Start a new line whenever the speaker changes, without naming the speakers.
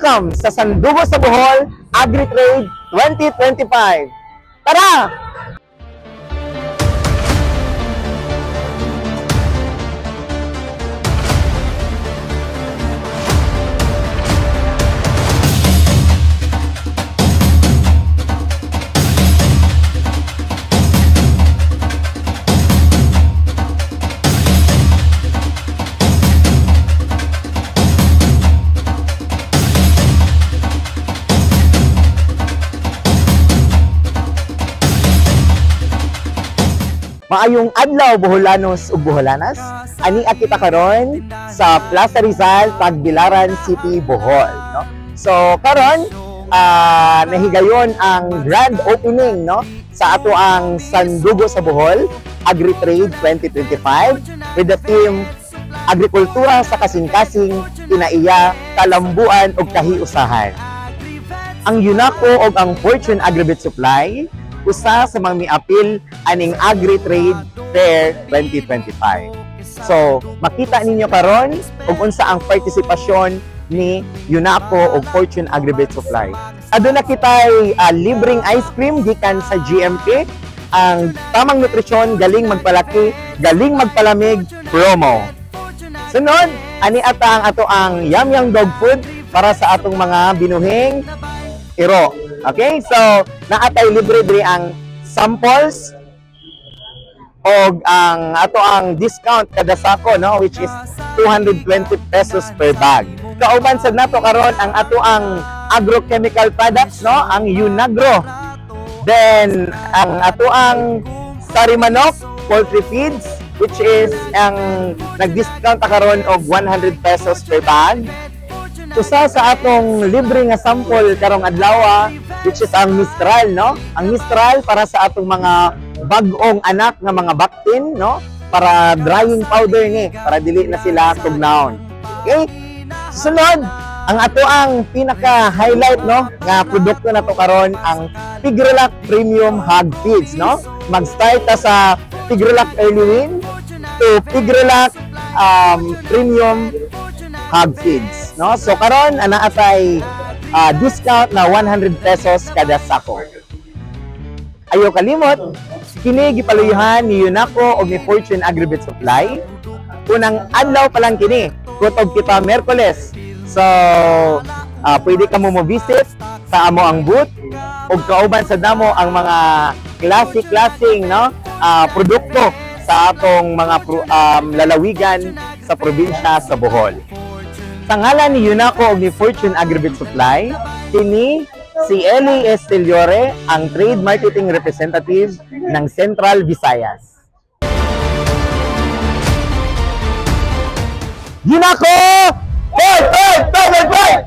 Welcome sa Sandugo sa Bohol Agri-Trade 2025. Tara! Maayong adlaw Boholanos ug Boholanas. Ani kita karon sa Plaza Rizal, Tagbilaran City, Bohol, no? So karon nahigayon ang grand opening, no, sa ato ang Sandugo sa Bohol Agri-Trade 2025 with the theme Agrikultura sa kasing-kasing, kinaiya, kalambuan ug kahiusahan. Ang UNACO ug ang Fortune Agribit Supply usa sa mga miapil aning Agri-Trade Fair 2025. So, makita ninyo karon ug unsa ang partisipasyon ni UNACO ug Fortune Agribit Supply. Aduna kitay libreng ice cream gikan sa GMP, ang tamang nutrisyon, galing magpalaki, galing magpalamig promo. Sunod, ani ata ang ato ang Yum Dog Food para sa atong mga binuhing iro. Okay, so naatay libre diri ang samples o ang ato ang discount kada sako, no, which is 220 pesos per bag. Kauban sad nato karon ang ato ang agrochemical products, no, ang Unagro. Then ang ato ang Sarimanok poultry feeds, which is ang nag-discount karon og 100 pesos per bag. Usa sa atong libre nga sample karong adlaw, which is ang Mistral, no? Ang Mistral para sa atong mga bag-ong anak nga mga baktin, no? Para drying powder ni, para dili na sila tugnaon. Okay? Sunod, ang ato ang pinaka-highlight, no, nga produkto na to karon ang Pigrolac Premium Hog Feeds, no? Mag-start ta sa Pigrolac Early Win to Pigrolac Premium Hog Feeds, no? So karon ana atay discount na 100 pesos kada sako. Ayo kalimot, kini gipaluyuhan ni UNACO ug ni Fortune Agribit Supply. Unang adlaw pa lang kini, kutog kita Miyerkules. So pwede ka mo visit sa amo ang booth ug kauban sa damo ang mga classic-classing, no, produkto sa atong mga lalawigan sa probinsya sa Bohol. Sa ngalan ni UNACO ug ni Fortune Agribit Supply, kini si Eli Esteliore, ang Trade Marketing Representative ng Central Visayas. UNACO! Hey!